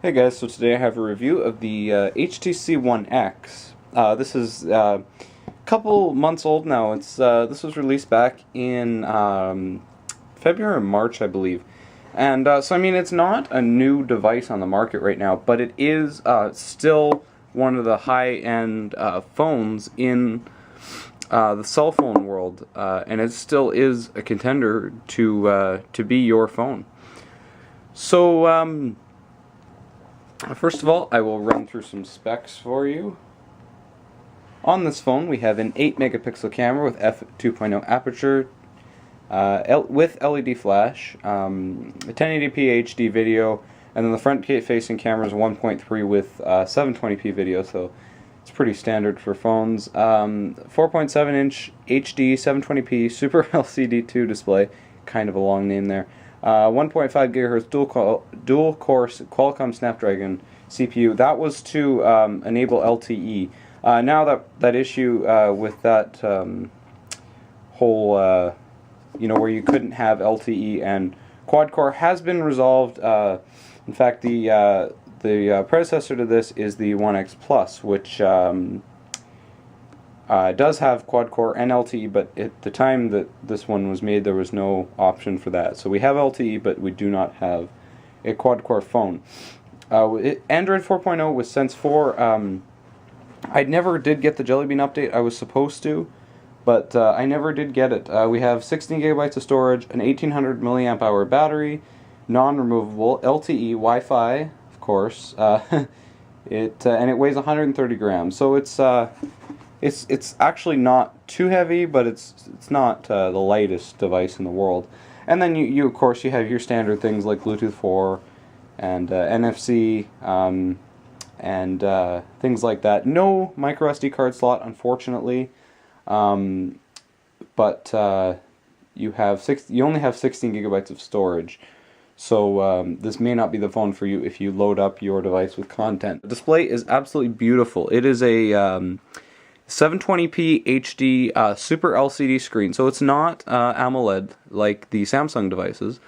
Hey guys, so today I have a review of the HTC One X. This is a couple months old now. This was released back in February or March, I believe. And so I mean, it's not a new device on the market right now, but it is still one of the high-end phones in the cell phone world, and it still is a contender to be your phone. So. First of all, I will run through some specs for you. On this phone, we have an 8 megapixel camera with f2.0 aperture with LED flash, a 1080p HD video, and then the front-facing camera is 1.3 with 720p video, so it's pretty standard for phones. 4.7-inch HD 720p Super LCD2 display, kind of a long name there. 1.5 gigahertz dual-core Qualcomm Snapdragon CPU. That was to enable LTE. Now that issue with that whole, where you couldn't have LTE and quad-core has been resolved. In fact, the predecessor to this is the One X Plus, which does have quad-core and LTE, but at the time that this one was made, there was no option for that. So we have LTE, but we do not have a quad-core phone. Android 4.0 with Sense 4. I never did get the Jelly Bean update. I was supposed to, but I never did get it. We have 16 gigabytes of storage, an 1800 milliamp hour battery, non-removable, LTE, Wi-Fi, of course. And it weighs 130 grams. So it's actually not too heavy, but it's not the lightest device in the world. And then you of course you have your standard things like Bluetooth 4 and NFC and things like that. No micro SD card slot, unfortunately, but you only have 16 gigabytes of storage. So this may not be the phone for you if you load up your device with content. The display is absolutely beautiful. It is a 720p HD Super LCD screen, so it's not AMOLED like the Samsung devices,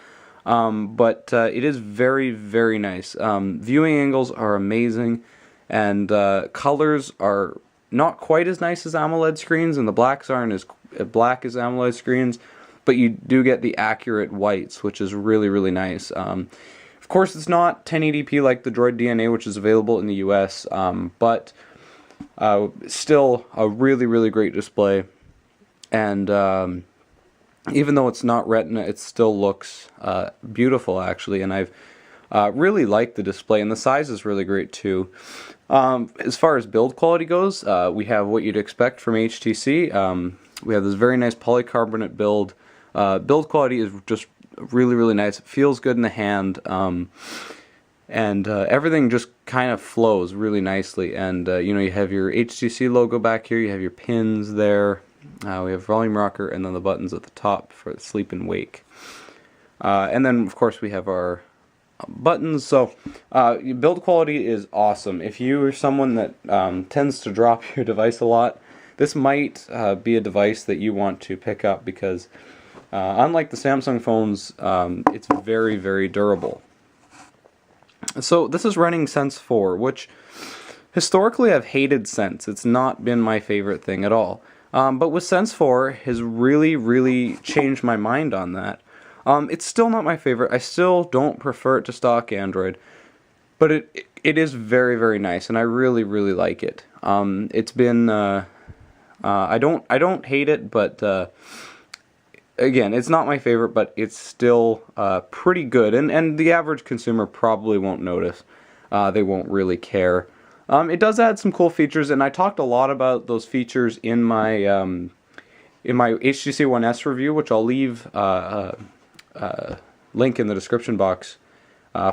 but it is very, very nice. Viewing angles are amazing, and colors are not quite as nice as AMOLED screens, and the blacks aren't as black as AMOLED screens, but you do get the accurate whites, which is really, really nice. Of course, it's not 1080p like the Droid DNA, which is available in the US, but still a really, really great display, and even though it's not Retina, it still looks beautiful actually, and I've really liked the display, and the size is really great too. As far as build quality goes, we have what you'd expect from HTC. We have this very nice polycarbonate build. Build quality is just really, really nice. It feels good in the hand. And everything just kind of flows really nicely, and you have your HTC logo back here, you have your pins there, we have volume rocker, and then the buttons at the top for sleep and wake. And then of course we have our buttons, so build quality is awesome. If you are someone that tends to drop your device a lot, this might be a device that you want to pick up, because unlike the Samsung phones, it's very, very durable. So this is running Sense 4, which historically I've hated Sense. It's not been my favorite thing at all. But with Sense 4 has really, really changed my mind on that. It's still not my favorite. I still don't prefer it to stock Android, but it is very, very nice, and I really, really like it. It's been I don't hate it, but again, it's not my favorite, but it's still pretty good, and the average consumer probably won't notice. They won't really care. It does add some cool features, and I talked a lot about those features in my HTC One S review, which I'll leave link in the description box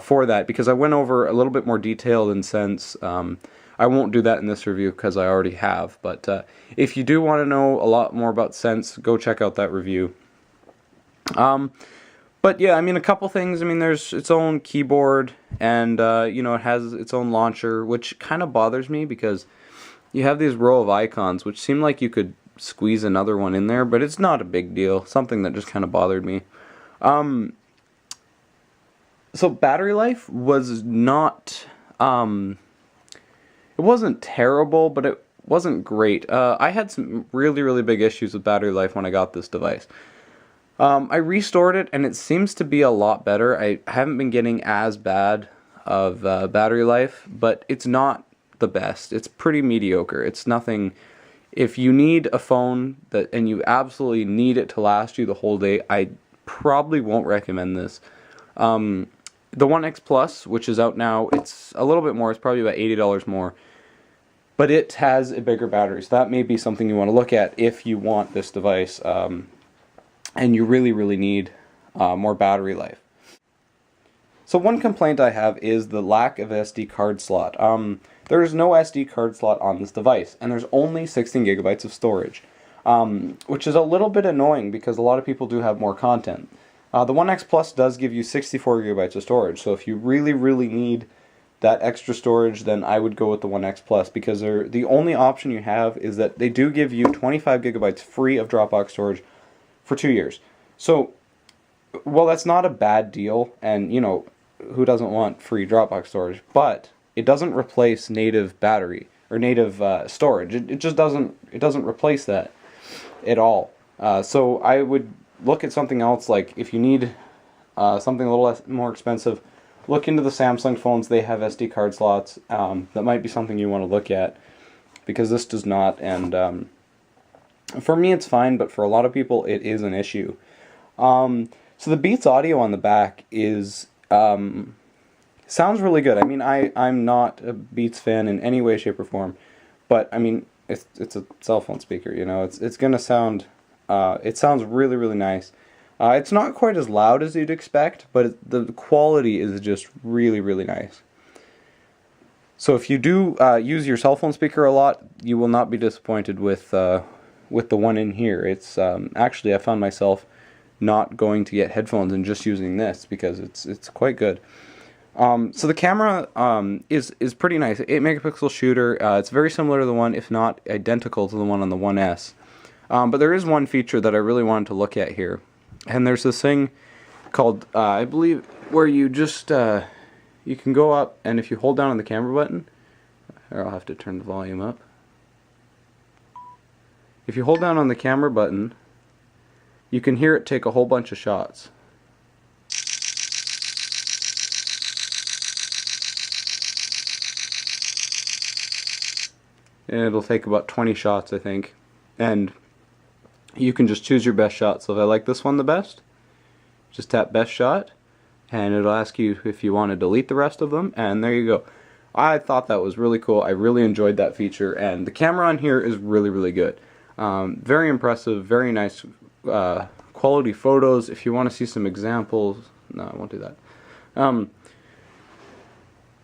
for that, because I went over a little bit more detail in Sense. I won't do that in this review because I already have, but if you do want to know a lot more about Sense, go check out that review. But yeah, I mean, a couple things. I mean, there's its own keyboard, and it has its own launcher, which kind of bothers me because you have these row of icons, which seem like you could squeeze another one in there, but it's not a big deal. Something that just kind of bothered me. So battery life was not, it wasn't terrible, but it wasn't great. I had some really, really big issues with battery life when I got this device. I restored it, and it seems to be a lot better. I haven't been getting as bad of battery life, but it's not the best. It's pretty mediocre. It's nothing. If you need a phone and you absolutely need it to last you the whole day, I probably won't recommend this. The One X Plus, which is out now, it's a little bit more. It's probably about $80 more. But it has a bigger battery, so that may be something you want to look at if you want this device. And you really, really need more battery life. So one complaint I have is the lack of SD card slot. There is no SD card slot on this device, and there's only 16 gigabytes of storage, which is a little bit annoying because a lot of people do have more content. The One X Plus does give you 64 gigabytes of storage, so if you really, really need that extra storage, then I would go with the One X Plus, because the only option you have is that they do give you 25 gigabytes free of Dropbox storage for 2 years. So, well, that's not a bad deal, and you know, who doesn't want free Dropbox storage? But it doesn't replace native battery or native storage. It just doesn't replace that at all. So I would look at something else. Like if you need something a little more expensive, look into the Samsung phones. They have SD card slots. That might be something you want to look at, because this does not. And for me, it's fine, but for a lot of people, it is an issue. So the Beats audio on the back is sounds really good. I mean, I'm not a Beats fan in any way, shape, or form, but I mean, it's a cell phone speaker. You know, it's gonna sound. It sounds really, really nice. It's not quite as loud as you'd expect, but the quality is just really, really nice. So if you do use your cell phone speaker a lot, you will not be disappointed with the one in here. It's actually, I found myself not going to get headphones and just using this because it's quite good. So the camera is pretty nice. 8 megapixel shooter. It's very similar to the one, if not identical to the one on the One S. But there is one feature that I really wanted to look at here, and there's this thing called I believe where you just you can go up, and if you hold down on the camera button, or I'll have to turn the volume up. If you hold down on the camera button, you can hear it take a whole bunch of shots. And it'll take about 20 shots, I think. And you can just choose your best shot. So if I like this one the best, just tap best shot, and it'll ask you if you want to delete the rest of them, and there you go. I thought that was really cool. I really enjoyed that feature, and the camera on here is really, really good. Very impressive, very nice quality photos. If you want to see some examples, no, I won't do that.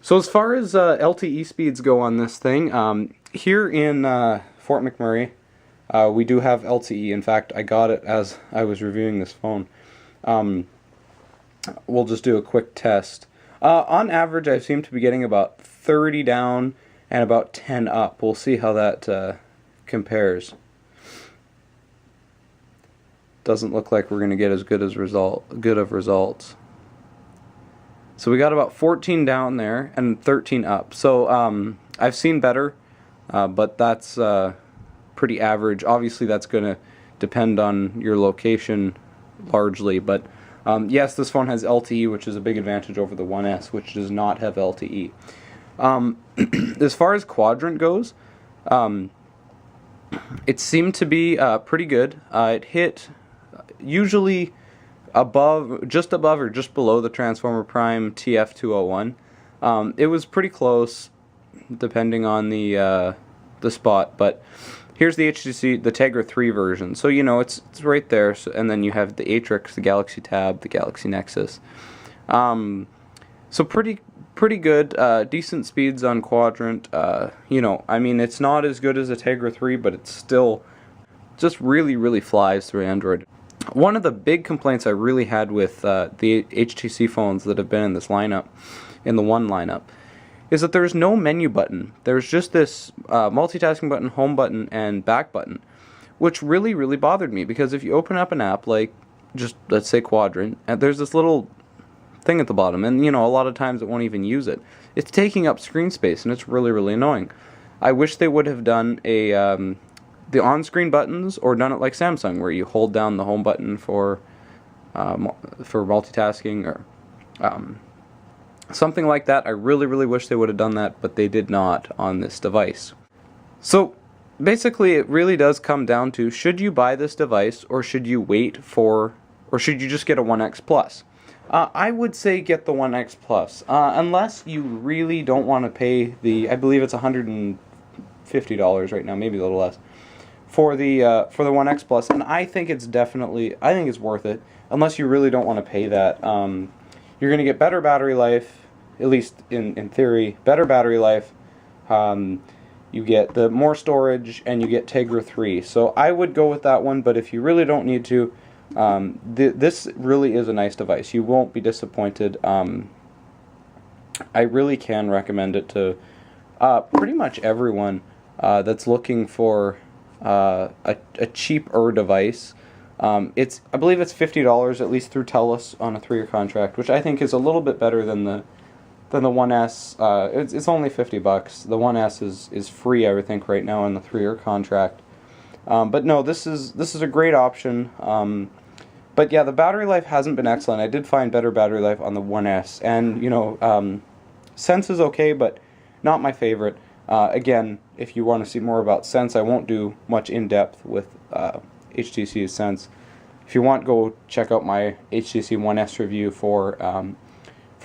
So as far as Lte Speeds go on this thing, here in Fort McMurray, we do have Lte. In fact, I got it as I was reviewing this phone. We'll just do a quick test. On average, I seem to be getting about 30 down and about 10 up. We'll see how that compares. Doesn't look like we're going to get as good of results. So we got about 14 down there and 13 up. So I've seen better, but that's pretty average. Obviously, that's going to depend on your location largely, but yes, this phone has LTE, which is a big advantage over the One S, which does not have LTE. As far as quadrant goes, it seemed to be pretty good. It hit usually just above or just below the Transformer Prime TF201. It was pretty close, depending on the spot, but here's the HTC, the Tegra 3 version. So, you know, it's right there. So, and then you have the Atrix, the Galaxy Tab, the Galaxy Nexus. So pretty good. Decent speeds on quadrant. You know, I mean, it's not as good as a Tegra 3, but it's still just really, really flies through Android. One of the big complaints I really had with the HTC phones that have been in this lineup, in the One lineup, is that there's no menu button. There's just this multitasking button, home button, and back button, which really, really bothered me, because if you open up an app like, just let's say Quadrant, and there's this little thing at the bottom, and you know, a lot of times it won't even use it. It's taking up screen space, and it's really, really annoying. I wish they would have done a the on-screen buttons, or done it like Samsung, where you hold down the home button for multitasking, or something like that. I really, really wish they would have done that, but they did not on this device. So basically, it really does come down to, should you buy this device, or should you wait for, or should you just get a One X Plus? I would say get the One X Plus, unless you really don't want to pay the, I believe it's $150 right now, maybe a little less, for the One X Plus, and I think it's definitely, I think it's worth it, unless you really don't want to pay that. You're going to get better battery life, at least in theory, better battery life. You get the more storage, and you get Tegra 3. So I would go with that one, but if you really don't need to, this really is a nice device. You won't be disappointed. I really can recommend it to pretty much everyone that's looking for a cheaper device. I believe it's $50 at least through TELUS on a 3-year contract, which I think is a little bit better than the One S. It's only $50. The One S is free, I think, right now on the 3-year contract. But no, this is a great option. But yeah, the battery life hasn't been excellent. I did find better battery life on the One S, and you know, Sense is okay, but not my favorite. Again, if you want to see more about Sense, I won't do much in depth with HTC's Sense. If you want, go check out my HTC One S review for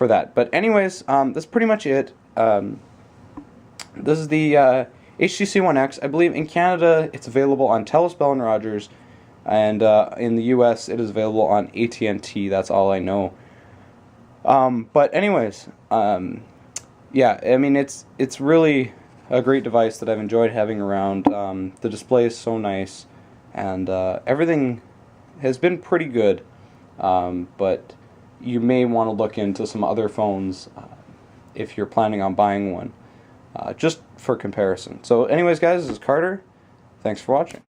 that. But anyways, that's pretty much it. This is the HTC One X. I believe in Canada it's available on TELUS, Bell & Rogers, and in the US it is available on AT&T. That's all I know. But anyways, yeah, I mean, it's really a great device that I've enjoyed having around. The display is so nice, and everything has been pretty good, but you may want to look into some other phones if you're planning on buying one, just for comparison. So anyways, guys, this is Carter. Thanks for watching.